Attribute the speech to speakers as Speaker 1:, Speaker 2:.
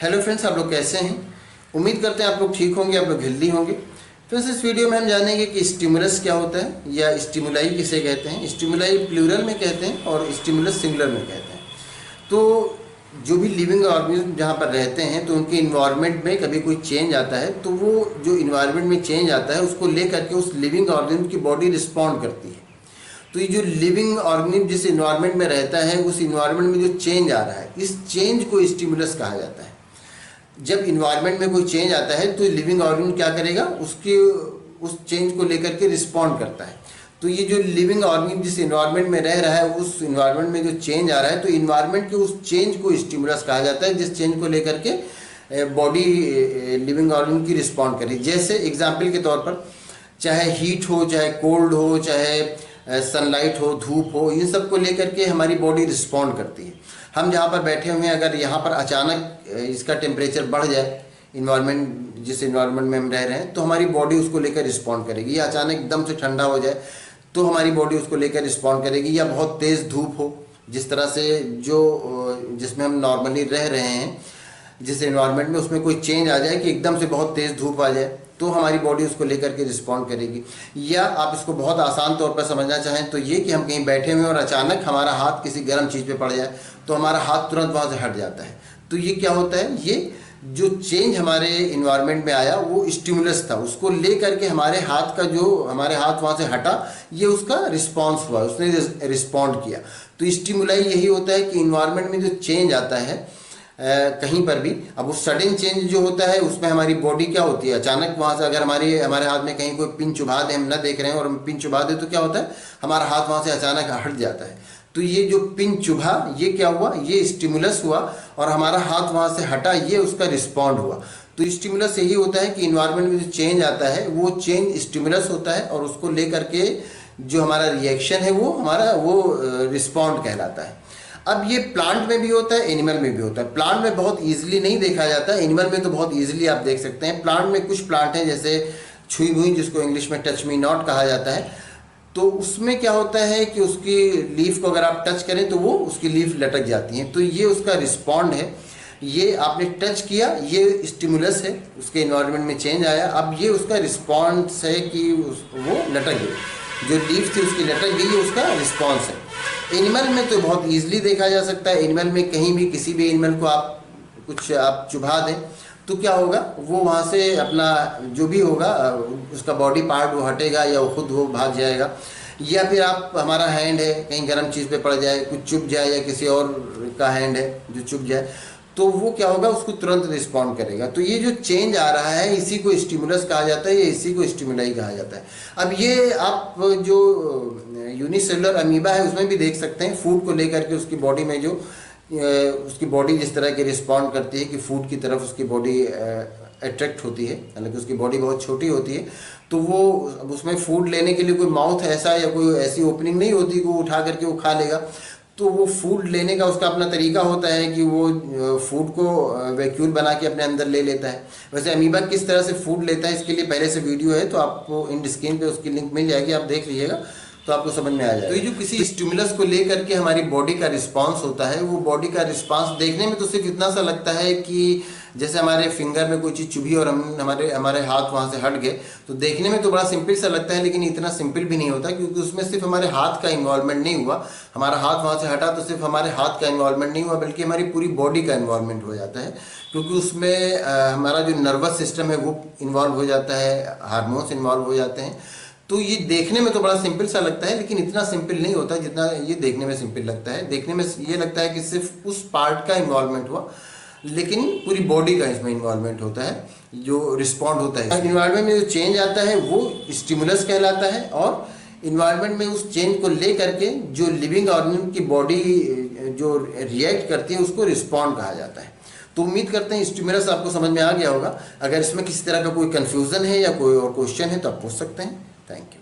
Speaker 1: Hello friends, आप लोग कैसे हैं? उम्मीद करते हैं आप लोग ठीक होंगे, आप लोग हेल्दी होंगे। फ्रेंड्स, इस वीडियो में हम जानेंगे कि स्टिमुलस क्या होता है या स्टिमुलाई किसे कहते हैं। स्टिमुलाई प्लूरल में कहते हैं और स्टिमुलस सिंगुलर में कहते हैं। तो जो भी लिविंग ऑर्गेनिज्म जहाँ पर रहते हैं तो उनके इन्वायरमेंट में कभी कोई चेंज आता है तो वो जो इन्वायरमेंट में चेंज आता है उसको ले करके उस लिविंग ऑर्गेनिज्म की बॉडी रिस्पॉन्ड करती है। तो ये जो लिविंग ऑर्गेनिज्म जिस इन्वायरमेंट में रहता है उस इन्वायरमेंट में जो चेंज आ रहा है, इस चेंज को स्टिमुलस कहा जाता है। जब इन्वायरमेंट में कोई चेंज आता है तो लिविंग ऑर्गेनिज्म क्या करेगा, उसके उस चेंज को लेकर के रिस्पॉन्ड करता है। तो ये जो लिविंग ऑर्गेनिज्म जिस इन्वायरमेंट में रह रहा है उस इन्वायरमेंट में जो चेंज आ रहा है तो इन्वायरमेंट के उस चेंज को स्टिमुलस कहा जाता है, जिस चेंज को लेकर के बॉडी लिविंग ऑर्गेनिज्म की रिस्पॉन्ड करे। जैसे एग्जाम्पल के तौर पर चाहे हीट हो, चाहे कोल्ड हो, चाहे सनलाइट हो, धूप हो, इन सब को लेकर के हमारी बॉडी रिस्पॉन्ड करती है। हम जहाँ पर बैठे हुए हैं, अगर यहाँ पर अचानक इसका टेम्परेचर बढ़ जाए, इन्वायरमेंट जिस इन्वायरमेंट में हम रह रहे हैं, तो हमारी बॉडी उसको लेकर रिस्पॉन्ड करेगी। या अचानक एकदम से ठंडा हो जाए तो हमारी बॉडी उसको लेकर रिस्पॉन्ड करेगी। या बहुत तेज़ धूप हो, जिस तरह से जिसमें हम नॉर्मली रह रहे हैं, जिस इन्वायरमेंट में, उसमें कोई चेंज आ जाए कि एकदम से बहुत तेज़ धूप आ जाए तो हमारी बॉडी उसको लेकर के रिस्पॉन्ड करेगी। या आप इसको बहुत आसान तौर पर समझना चाहें तो ये कि हम कहीं बैठे हुए और अचानक हमारा हाथ किसी गर्म चीज़ पे पड़ जाए तो हमारा हाथ तुरंत वहाँ से हट जाता है। तो ये क्या होता है, ये जो चेंज हमारे इन्वायरमेंट में आया वो स्टिमुलस था, उसको ले करके हमारे हाथ का जो हमारे हाथ वहाँ से हटा, ये उसका रिस्पॉन्स हुआ, उसने रिस्पॉन्ड किया। तो स्टिमुलाई यही होता है कि इन्वायरमेंट में जो चेंज आता है कहीं पर भी, अब वो सडन चेंज जो होता है उसमें हमारी बॉडी क्या होती है, अचानक वहाँ से अगर हमारे हाथ में कहीं कोई पिन चुभा दे, हम ना देख रहे हैं और हम पिन चुभा दे तो क्या होता है, हमारा हाथ वहाँ से अचानक हट जाता है। तो ये जो पिन चुभा, ये क्या हुआ, ये स्टिमुलस हुआ और हमारा हाथ वहाँ से हटा, ये उसका रिस्पॉन्ड हुआ। तो स्टिमुलस यही होता है कि इन्वायरमेंट में जो चेंज आता है वो चेंज स्टिमुलस होता है और उसको ले करके जो हमारा रिएक्शन है वो हमारा रिस्पॉन्ड कहलाता है। अब ये प्लांट में भी होता है, एनिमल में भी होता है। प्लांट में बहुत ईजिली नहीं देखा जाता है, एनिमल में तो बहुत ईजिली आप देख सकते हैं। प्लांट में कुछ प्लांट हैं जैसे छुई भुई, जिसको इंग्लिश में टच मी नॉट कहा जाता है। तो उसमें क्या होता है कि उसकी लीफ को अगर आप टच करें तो वो उसकी लीफ लटक जाती हैं। तो ये उसका रिस्पॉन्ड है, ये आपने टच किया, ये स्टिमुलस है, उसके इन्वायरमेंट में चेंज आया, अब ये उसका रिस्पॉन्स है कि वो लटक गई, जो लीफ थी उसकी लटक गई, ये उसका रिस्पॉन्स है। एनिमल में तो बहुत ईजिली देखा जा सकता है। एनिमल में कहीं भी किसी भी एनिमल को आप चुभा दें तो क्या होगा, वो वहाँ से अपना जो भी होगा उसका बॉडी पार्ट वो हटेगा या वो खुद वो भाग जाएगा। या फिर आप, हमारा हैंड है, कहीं गर्म चीज़ पे पड़ जाए, कुछ चुभ जाए, या किसी और का हैंड है जो चुभ जाए, तो वो क्या होगा, उसको तुरंत रिस्पॉन्ड करेगा। तो ये जो चेंज आ रहा है इसी को स्टिमुलस कहा जाता है, या इसी को स्टिमुलाई कहा जाता है। अब ये आप जो यूनिसेलुलर अमीबा है उसमें भी देख सकते हैं, फूड को लेकर के उसकी बॉडी में जो उसकी बॉडी जिस तरह की रिस्पॉन्ड करती है कि फूड की तरफ उसकी बॉडी अट्रैक्ट होती है, हालांकि उसकी बॉडी बहुत छोटी होती है। तो वो उसमें फूड लेने के लिए कोई माउथ ऐसा या कोई ऐसी ओपनिंग नहीं होती कि वो उठा करके वो खा लेगा। तो वो फूड लेने का उसका अपना तरीका होता है कि वो फूड को वैक्यूल बना के अपने अंदर ले लेता है। वैसे अमीबा किस तरह से फूड लेता है इसके लिए पहले से वीडियो है, तो आपको इन स्क्रीन पे उसकी लिंक मिल जाएगी, आप देख लीजिएगा तो आपको समझ में आ जाएगा। तो ये जो किसी स्टिमुलस को लेकर के हमारी बॉडी का रिस्पांस होता है, वो बॉडी का रिस्पांस देखने में तो सिर्फ इतना सा लगता है कि जैसे हमारे फिंगर में कोई चीज़ चुभी और हमारे हाथ वहाँ से हट गए, तो देखने में तो बड़ा सिंपल सा लगता है, लेकिन इतना सिंपल भी नहीं होता, क्योंकि उसमें सिर्फ हमारे हाथ का इन्वॉल्वमेंट नहीं हुआ। हमारा हाथ वहाँ से हटा तो सिर्फ हमारे हाथ का इन्वॉल्वमेंट नहीं हुआ, बल्कि हमारी पूरी बॉडी का इन्वॉल्वमेंट हो जाता है, क्योंकि उसमें हमारा जो नर्वस सिस्टम है वो इन्वॉल्व हो जाता है, हार्मोन्स इन्वॉल्व हो जाते हैं। तो ये देखने में तो बड़ा सिंपल सा लगता है, लेकिन इतना सिंपल नहीं होता जितना ये देखने में सिंपल लगता है। देखने में ये लगता है कि सिर्फ उस पार्ट का इन्वॉल्वमेंट हुआ, लेकिन पूरी बॉडी का इसमें इन्वॉल्वमेंट होता है, जो रिस्पॉन्ड होता है। इन्वायरमेंट में जो चेंज आता है वो स्टिमुलस कहलाता है, और इन्वायरमेंट में उस चेंज को ले करके जो लिविंग ऑर्गेनिज्म की बॉडी जो रिएक्ट करती है उसको रिस्पॉन्ड कहा जाता है। तो उम्मीद करते हैं स्टिमुलस आपको समझ में आ गया होगा। अगर इसमें किसी तरह का कोई कन्फ्यूज़न है या कोई और क्वेश्चन है तो आप पूछ सकते हैं। Thank you.